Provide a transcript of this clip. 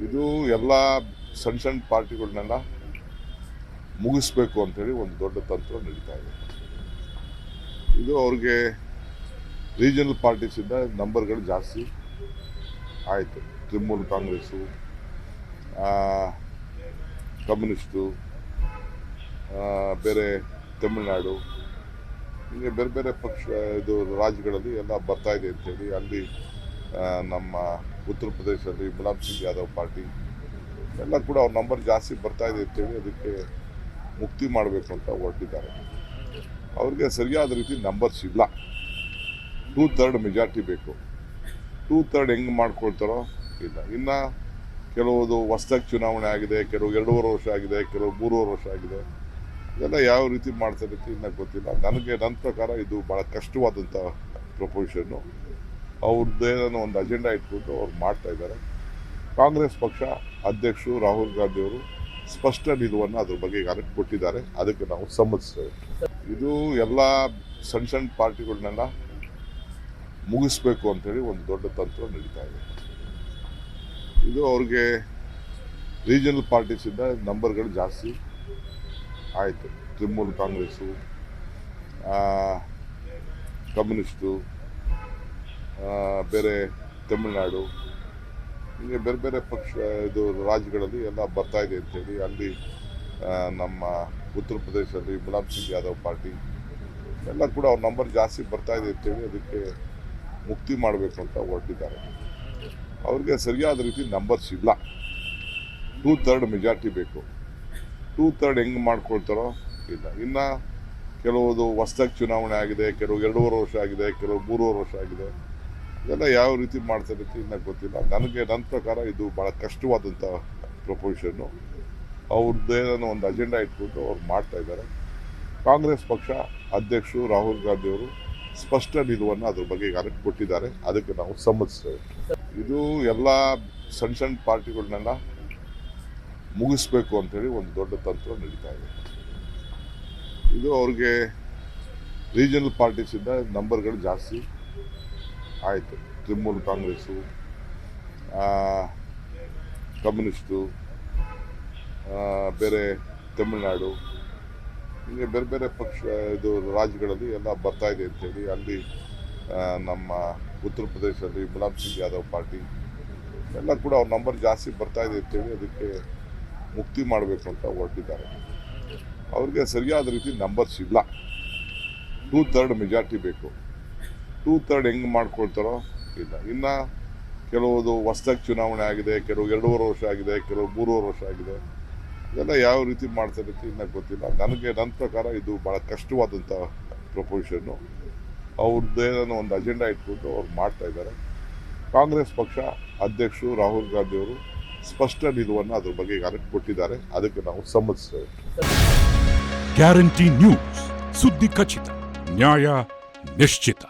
ಇದು ಎಲ್ಲ ಸಣ್ಣ ಸಣ್ಣ ಪಾರ್ಟಿಗಳನ್ನೆಲ್ಲ ಮುಗಿಸ್ಬೇಕು ಅಂತೇಳಿ ಒಂದು ದೊಡ್ಡ ತಂತ್ರ ನಡೀತಾ ಇದೆ. ಇದು ಅವ್ರಿಗೆ ರೀಜನಲ್ ಪಾರ್ಟೀಸಿಂದ ನಂಬರ್ಗಳು ಜಾಸ್ತಿ ಆಯಿತು. ತೃಣಮೂಲ ಕಾಂಗ್ರೆಸ್ಸು, ಕಮ್ಯುನಿಸ್ಟು, ಬೇರೆ ತಮಿಳುನಾಡು, ಹೀಗೆ ಬೇರೆ ಬೇರೆ ಪಕ್ಷ ಇದು ರಾಜ್ಯಗಳಲ್ಲಿ ಎಲ್ಲ ಬರ್ತಾ ಇದೆ ಅಂತೇಳಿ ಅಲ್ಲಿ ನಮ್ಮ ಉತ್ತರ ಪ್ರದೇಶದಲ್ಲಿ ಮುಲಾಯಂ ಸಿಂಗ್ ಯಾದವ್ ಪಾರ್ಟಿ ಎಲ್ಲ ಕೂಡ ಅವ್ರ ನಂಬರ್ ಜಾಸ್ತಿ ಬರ್ತಾ ಇದೆ ಅಂತೇಳಿ ಅದಕ್ಕೆ ಮುಕ್ತಿ ಮಾಡಬೇಕು ಅಂತ ಹೊರಟಿದ್ದಾರೆ. ಅವ್ರಿಗೆ ಸರಿಯಾದ ರೀತಿ ನಂಬರ್ಸ್ ಇಲ್ಲ. 2/3 ಮೆಜಾರಿಟಿ ಬೇಕು. 2/3 ಹೆಂಗೆ ಮಾಡ್ಕೊಳ್ತಾರೋ ಇಲ್ಲ. ಇನ್ನು ಕೆಲವುದು ಹೊಸದಾಗಿ ಚುನಾವಣೆ ಆಗಿದೆ, ಕೆಲವು 2.5 ವರ್ಷ ಆಗಿದೆ, ಕೆಲವು 3.5 ವರ್ಷ ಆಗಿದೆ. ಇದೆಲ್ಲ ಯಾವ ರೀತಿ ಮಾಡ್ತಾರೆ ಅಂತ ಇನ್ನೂ ಗೊತ್ತಿಲ್ಲ. ನನ್ನ ಪ್ರಕಾರ ಇದು ಭಾಳ ಕಷ್ಟವಾದಂಥ ಪ್ರಪೋಸಿಷನ್ನು. ಅವ್ರದ್ದೇನೋ ಒಂದು ಅಜೆಂಡಾ ಇಟ್ಕೊಂಡು ಅವ್ರು ಮಾಡ್ತಾ ಇದ್ದಾರೆ. ಕಾಂಗ್ರೆಸ್ ಪಕ್ಷ ಅಧ್ಯಕ್ಷರು ರಾಹುಲ್ ಗಾಂಧಿ ಅವರು ಸ್ಪಷ್ಟ ನಿಲುವನ್ನು ಅದ್ರ ಬಗ್ಗೆ ಈಗಾಗಲೇ ಕೊಟ್ಟಿದ್ದಾರೆ. ಅದಕ್ಕೆ ನಾವು ಸಮ್ಮತಿಸ್ತೇವೆ. ಇದು ಎಲ್ಲ ಸಣ್ಣ ಸಣ್ಣ ಪಾರ್ಟಿಗಳನ್ನೆಲ್ಲ ಮುಗಿಸ್ಬೇಕು ಅಂತೇಳಿ ಒಂದು ದೊಡ್ಡ ತಂತ್ರ ನಡೀತಾ ಇದೆ. ಇದು ಅವ್ರಿಗೆ ರೀಜನಲ್ ಪಾರ್ಟೀಸಿಂದ ನಂಬರ್ಗಳು ಜಾಸ್ತಿ ಆಯಿತು. ತೃಣಮೂಲ ಕಾಂಗ್ರೆಸ್ಸು, ಕಮ್ಯುನಿಸ್ಟು, ಬೇರೆ ತಮಿಳುನಾಡು, ಹೀಗೆ ಬೇರೆ ಬೇರೆ ಪಕ್ಷ ಇದು ರಾಜ್ಯಗಳಲ್ಲಿ ಎಲ್ಲ ಬರ್ತಾ ಇದೆ ಅಂತೇಳಿ ಅಲ್ಲಿ ನಮ್ಮ ಉತ್ತರ ಪ್ರದೇಶದಲ್ಲಿ ಮುಲಾಯಂ ಸಿಂಗ್ ಯಾದವ್ ಪಾರ್ಟಿ ಎಲ್ಲ ಕೂಡ ಅವ್ರ ನಂಬರ್ ಜಾಸ್ತಿ ಬರ್ತಾ ಇದೆ ಅಂತೇಳಿ ಅದಕ್ಕೆ ಮುಕ್ತಿ ಮಾಡಬೇಕು ಅಂತ ಹೊರಟಿದ್ದಾರೆ. ಅವ್ರಿಗೆ ಸರಿಯಾದ ರೀತಿ ನಂಬರ್ಸ್ ಇಲ್ಲ. 2/3 ಮೆಜಾರಿಟಿ ಬೇಕು. 2/3 ಹೆಂಗೆ ಮಾಡ್ಕೊಳ್ತಾರೋ ಇಲ್ಲ. ಇನ್ನು ಕೆಲವುದು ಹೊಸದಾಗಿ ಚುನಾವಣೆ ಆಗಿದೆ, ಕೆಲವು 2.5 ವರ್ಷ ಆಗಿದೆ, ಕೆಲವು 3.5 ವರ್ಷ ಆಗಿದೆ. ಇದೆಲ್ಲ ಯಾವ ರೀತಿ ಮಾಡ್ತಾರೆ ಅಂತ ಇನ್ನೂ ಗೊತ್ತಿಲ್ಲ. ನನ್ನ ಪ್ರಕಾರ ಇದು ಭಾಳ ಕಷ್ಟವಾದಂಥ ಪ್ರಪೋಸಿಷನ್ನು. ಅವ್ರದ್ದೇನೋ ಒಂದು ಅಜೆಂಡಾ ಇಟ್ಕೊಂಡು ಅವ್ರು ಮಾಡ್ತಾ ಇದ್ದಾರೆ. ಕಾಂಗ್ರೆಸ್ ಪಕ್ಷ ಅಧ್ಯಕ್ಷರು ರಾಹುಲ್ ಗಾಂಧಿ ಅವರು ಸ್ಪಷ್ಟ ನಿಲುವನ್ನು ಅದ್ರ ಬಗ್ಗೆ ಈಗಾಗಲೇ ಕೊಟ್ಟಿದ್ದಾರೆ. ಅದಕ್ಕೆ ನಾವು ಸಮ್ಮತಿಸ್ತೇವೆ. ಇದು ಎಲ್ಲ ಸಣ್ಣ ಸಣ್ಣ ಪಾರ್ಟಿಗಳನ್ನೆಲ್ಲ ಮುಗಿಸ್ಬೇಕು ಅಂತೇಳಿ ಒಂದು ದೊಡ್ಡ ತಂತ್ರ ನಡೀತಾ ಇದೆ. ಇದು ಅವ್ರಿಗೆ ರೀಜನಲ್ ಪಾರ್ಟೀಸಿಂದ ನಂಬರ್ಗಳು ಜಾಸ್ತಿ ಆಯಿತು. ತೃಣಮೂಲ ಕಾಂಗ್ರೆಸ್ಸು, ಕಮ್ಯುನಿಸ್ಟು, ಬೇರೆ ತಮಿಳುನಾಡು, ಹೀಗೆ ಬೇರೆ ಬೇರೆ ಪಕ್ಷ ಇದು ರಾಜ್ಯಗಳಲ್ಲಿ ಎಲ್ಲ ಬರ್ತಾ ಇದೆ ಅಂತೇಳಿ ಅಲ್ಲಿ ನಮ್ಮ ಉತ್ತರ ಪ್ರದೇಶದಲ್ಲಿ ಮುಲಾಯಂ ಸಿಂಗ್ ಯಾದವ್ ಪಾರ್ಟಿ ಎಲ್ಲ ಕೂಡ ಅವ್ರ ನಂಬರ್ ಜಾಸ್ತಿ ಬರ್ತಾ ಇದೆ ಅಂತೇಳಿ ಅದಕ್ಕೆ ಮುಕ್ತಿ ಮಾಡಬೇಕು ಅಂತ ಹೊರಟಿದ್ದಾರೆ. ಅವ್ರಿಗೆ ಸರಿಯಾದ ರೀತಿ ನಂಬರ್ಸ್ ಇಲ್ಲ. 2/3 ಮೆಜಾರಿಟಿ ಬೇಕು. 2/3 ಹೆಂಗೆ ಮಾಡ್ಕೊಳ್ತಾರೋ ಇಲ್ಲ. ಇನ್ನು ಕೆಲವುದು ಹೊಸದಾಗಿ ಚುನಾವಣೆ ಆಗಿದೆ, ಕೆಲವು 2.5 ವರ್ಷ ಆಗಿದೆ, ಕೆಲವು 3.5 ವರ್ಷ ಆಗಿದೆ. ಇದೆಲ್ಲ ಯಾವ ರೀತಿ ಮಾಡ್ತಾರೆ ಅಂತ ಇನ್ನೂ ಗೊತ್ತಿಲ್ಲ. ನನ್ನ ಪ್ರಕಾರ ಇದು ಭಾಳ ಕಷ್ಟವಾದಂಥ ಪ್ರಪೋಸಿಷನ್ನು. ಅವ್ರದ್ದೇನೋ ಒಂದು ಅಜೆಂಡಾ ಇಟ್ಕೊಂಡು ಅವ್ರು ಮಾಡ್ತಾ ಇದ್ದಾರೆ. ಕಾಂಗ್ರೆಸ್ ಪಕ್ಷ ಅಧ್ಯಕ್ಷರು ರಾಹುಲ್ ಗಾಂಧಿ ಅವರು ಸ್ಪಷ್ಟ ನಿಲುವನ್ನು ಅದ್ರ ಬಗ್ಗೆ ಈಗಾಗಲೇ ಕೊಟ್ಟಿದ್ದಾರೆ. ಅದಕ್ಕೆ ನಾವು ಸಮ್ಮತಿಸ್ತೇವೆ. ಗ್ಯಾರಂಟಿ ನ್ಯೂಸ್, ಸುದ್ದಿ ಖಚಿತ, ನ್ಯಾಯ ನಿಶ್ಚಿತ.